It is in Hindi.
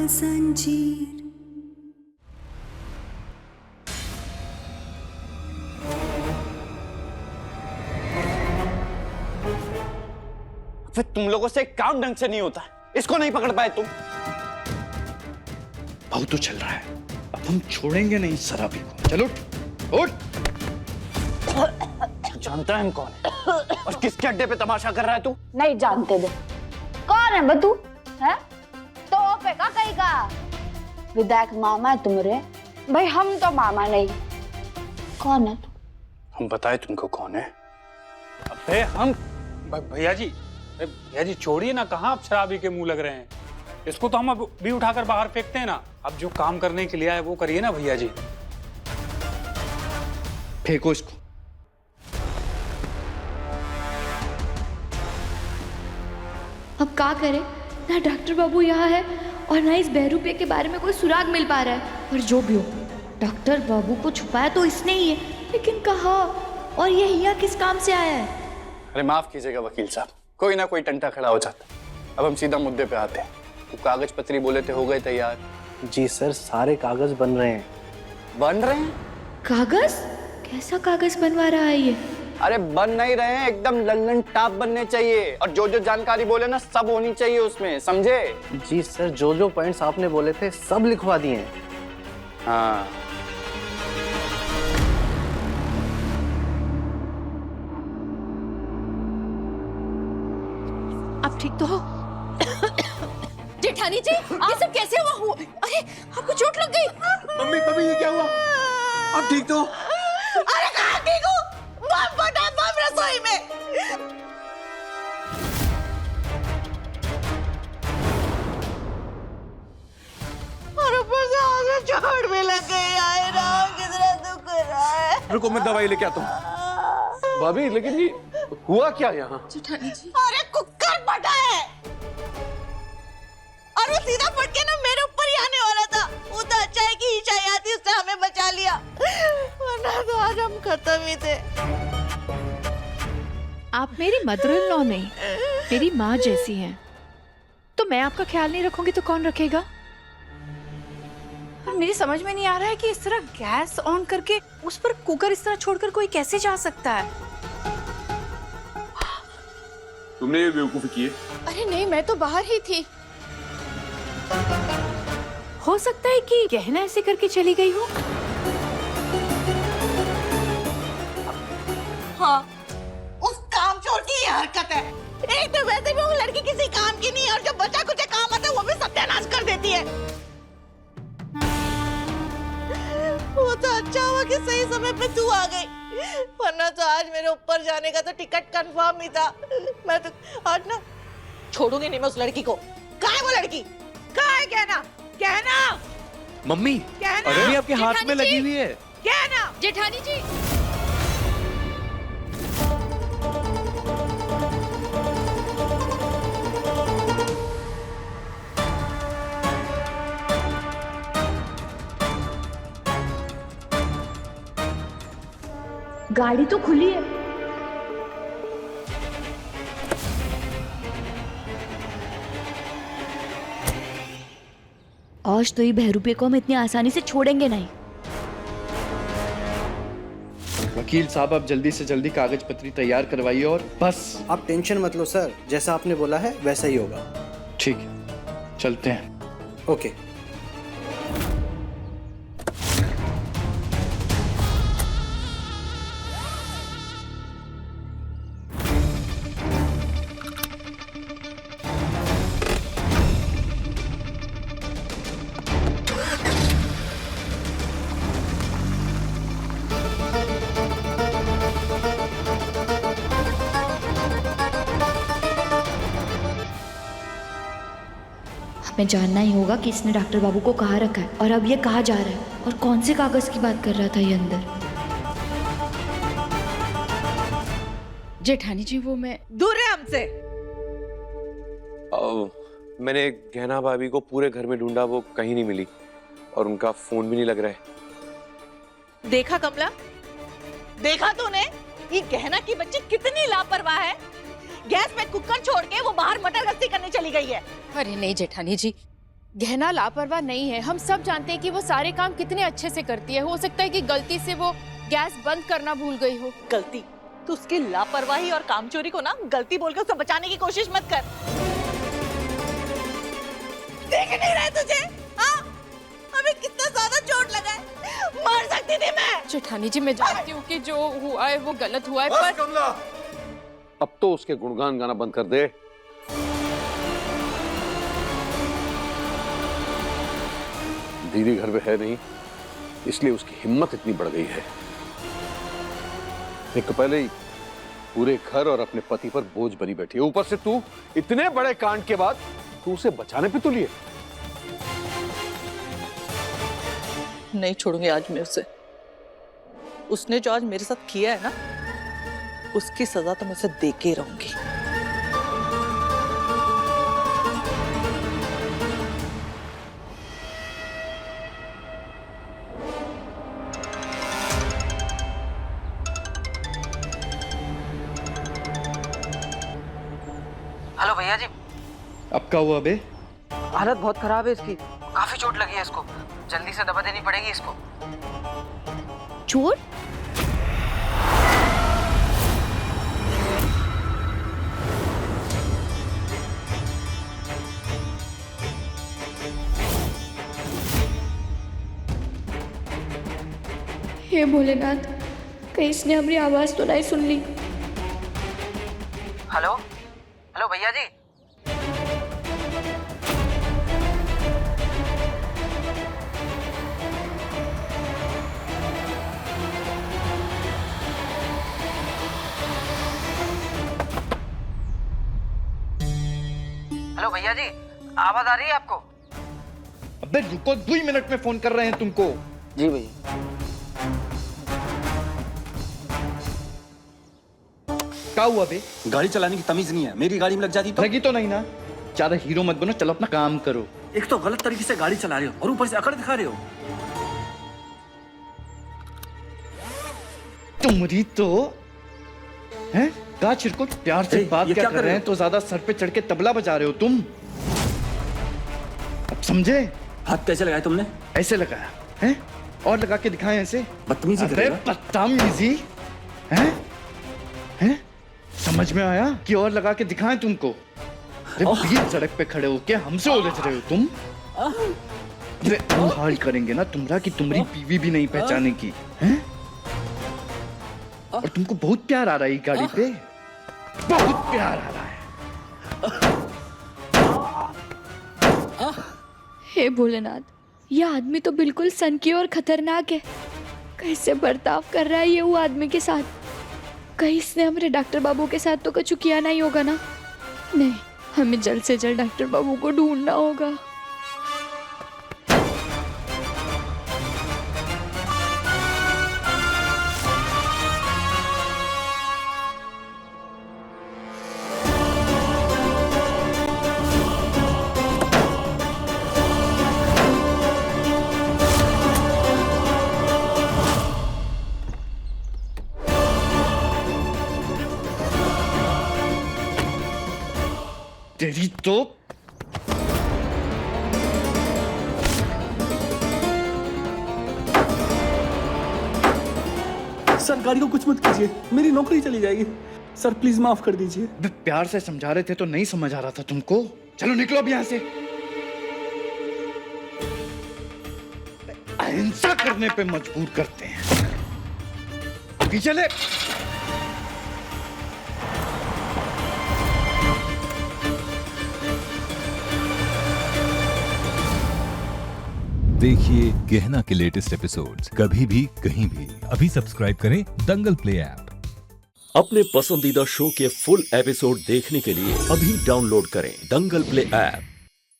जंजीर। फिर तुम लोगों से काम ढंग से नहीं होता, इसको नहीं पकड़ पाए तुम। बहुत तो चल रहा है, अब हम छोड़ेंगे नहीं शराबी को। चलो उठ। जानता है हम कौन है और किसके अड्डे पे तमाशा कर रहा है तू? नहीं जानते दे कौन है बतू है तो ओपे का कहीं का विधायक मामा है तुम्हारे भाई, हम तो मामा नहीं। कौन है तू? हम बताए तुमको कौन है? अबे हम भैया जी छोड़िए ना, कहाँ आप शराबी के मुंह लग रहे हैं। इसको तो हम अब भी उठाकर बाहर फेंकते हैं ना। अब जो काम करने के लिए आए वो करिए ना भैया जी। फेंको इसको। अब क्या करें, ना डॉक्टर बाबू यहाँ है और ना इस बहरूपिया के बारे में कोई सुराग मिल पा रहा है। पर जो भी हो, डॉक्टर बाबू को छुपाया तो इसने ही है, लेकिन कहाँ और ये यहाँ किस काम से आया है? अरे माफ कीजिएगा वकील साहब, कोई ना कोई टंटा खड़ा हो जाता। अब हम सीधा मुद्दे पे आते हैं। तो कागज पत्री बोले थे, हो गए तैयार? जी सर, सारे कागज बन रहे हैं। बन रहे हैं? कागज? कैसा कागज बनवा रहा है ये? अरे बन नहीं रहे हैं, एकदम लल्लन टाप बनने चाहिए और जो जो जानकारी बोले ना सब होनी चाहिए उसमें, समझे? जी सर, जो जो पॉइंट्स आपने बोले थे सब लिखवा दिए हैं। हाँ। आप ठीक तो हो? जेठानी जी, ये सब कैसे हुआ? अरे आपको चोट लग गई? मम्मी ये क्या हुआ? आप ठीक तो? अरे कहाँ ठीक हूँ? बम फटा, बम रसोई में। और ऊपर से आगे चोट भी लग गई। आए राम, कितना दुख हो रहा है। रुको मैं दवाई लेके आता हूँ। भाभी लेकिन ये हुआ क्या यहाँ? जेठानी जी, अरे कुकर फटा है और वो सीधा फट के ना मेरे ऊपर ही आने वाला था। वो तो अच्छा है कि ईशा आई थी, उसने हमें बचा लिया, वरना तो आज हम खत्म ही थे। आप मेरी मदर इन लॉ नहीं, मेरी माँ जैसी हैं। तो मैं आपका ख्याल नहीं रखूंगी तो कौन रखेगा? मेरी समझ में नहीं आ रहा है कि इस तरह गैस ऑन करके उस पर कुकर इस तरह छोड़कर कोई कैसे जा सकता है। तुमने ये बेवकूफी की है? अरे नहीं, मैं तो बाहर ही थी। हो सकता है कि गहना ऐसे करके चली गई हो। हाँ, उस काम चोर की ये हरकत है। एक तो वैसे भी वो लड़की किसी काम की नहीं है और जब बचा कुछ काम आता है वो भी सत्यानाश कर देती है। वो तो अच्छा हुआ कि सही समय पे तू आ गई, वरना तो आज मेरे ऊपर जाने का तो टिकट कंफर्म ही था। मैं तो आज ना छोड़ूंगी नहीं मैं उस लड़की को। कहाँ है वो लड़की? कहाँ है कहना? कहना मम्मी, कहना अरे आपके हाथ में लगी हुई है। कहना जेठानी जी, गाड़ी तो खुली है। आज तो ये बहरूपिया को हम इतनी आसानी से छोड़ेंगे नहीं। वकील साहब, आप जल्दी से जल्दी कागज पत्री तैयार करवाइए और बस। आप टेंशन मत लो सर, जैसा आपने बोला है वैसा ही होगा। ठीक है, चलते हैं। ओके। हमें जानना ही होगा कि इसने डॉक्टर बाबू को कहाँ रखा है और अब ये कहाँ जा रहा है और कौन से कागज की बात कर रहा था ये अंदर। जेठानी जी, वो मैं दूर है हमसे। मैंने गहना भाभी को पूरे घर में ढूंढा, वो कहीं नहीं मिली और उनका फोन भी नहीं लग रहा है। देखा कमला, देखा तूने ये गहना की बच्ची कितनी लापरवाह है। गैस में कुकर छोड़ के वो बाहर मटर गश्ती करने चली गई है। अरे नहीं जेठानी जी, गहना लापरवाह नहीं है, हम सब जानते हैं कि वो सारे काम कितने अच्छे से करती है। हो सकता है कि गलती से वो गैस बंद करना भूल गई हो। गलती? तो उसकी लापरवाही और कामचोरी को ना गलती बोलकर उसे बचाने की कोशिश मत कर। देख नहीं रहे तुझे? हाँ? हमें कितना ज्यादा चोट लगा है, मर सकती थी मैं। जेठानी जी, मैं जानती हूँ कि जो हुआ है वो गलत हुआ है, बस पर कमला, अब तो उसके गुणगान गाना बंद कर दे। दीदी घर में है नहीं, इसलिए उसकी हिम्मत इतनी बढ़ गई है। एक तो पहले ही पूरे घर और अपने पति पर बोझ बनी बैठी है, ऊपर से तू इतने बड़े कांड के बाद तू उसे बचाने पे तुली है। नहीं छोड़ूंगी आज मैं उसे। उसने जो आज मेरे साथ किया है ना, उसकी सजा तो मैं उसे दे के रहूंगी। हेलो भैया जी। अब क्या हुआ बे? हालत बहुत खराब है इसकी, काफी चोट लगी है इसको, जल्दी से दवा देनी पड़ेगी इसको। चोट? हे भोलेनाथ, कहीं इसने हमारी आवाज तो नहीं सुन ली। हेलो हेलो भैया जी। हेलो भैया जी, आवाज आ रही है आपको? अबे रुको, 2 मिनट में फोन कर रहे हैं तुमको। जी भैया। क्या हुआ बे? गाड़ी चलाने की तमीज नहीं है, मेरी गाड़ी में लग जाती तो? लगी तो नहीं ना, ज्यादा हीरो मत बनो, चलो अपना काम करो। एक तो गलत तरीके से गाड़ी चला रहे हो और ऊपर से अकड़ दिखा रहे हो। तुम्हारी तो हैं? का चिरकुट प्यार से बात क्या कर रहे हैं तो ज्यादा सर पे चढ़ के तबला बजा रहे हो तुम। अब समझे? हाथ कैसे लगाया तुमने? ऐसे लगाया है, और लगा के दिखाएं ऐसे। बदतमीजी अरे बदतमीजी हैं? हैं? समझ में आया कि और लगा के दिखाएं तुमको? अरे बीच सड़क पे खड़े हो क्या हमसे उलझ रहे हो तुम? अरे हाल करेंगे ना तुम्हारा कि तुम्हारी बीवी भी नहीं पहचाने की हैं? और तुमको बहुत प्यार आ रहा है ये गाड़ी पे, बहुत प्यार आ रहा है। हे भोलेनाथ, यह आदमी तो बिल्कुल सनकी और खतरनाक है। कैसे बर्ताव कर रहा है ये वो आदमी के साथ? कहीं इसने हमारे डॉक्टर बाबू के साथ तो कुछ किया नहीं होगा ना? नहीं, हमें जल्द से जल्द डॉक्टर बाबू को ढूंढना होगा। तेरी तो सर गाड़ी को कुछ मत कीजिए, मेरी नौकरी चली जाएगी। सर प्लीज माफ कर दीजिए। प्यार से समझा रहे थे तो नहीं समझ आ रहा था तुमको। चलो निकलो अब यहाँ से। अहिंसा करने पे मजबूर करते हैं। अभी चले। देखिए गहना के लेटेस्ट एपिसोड्स कभी भी कहीं भी। अभी सब्सक्राइब करें दंगल प्ले ऐप। अपने पसंदीदा शो के फुल एपिसोड देखने के लिए अभी डाउनलोड करें दंगल प्ले ऐप।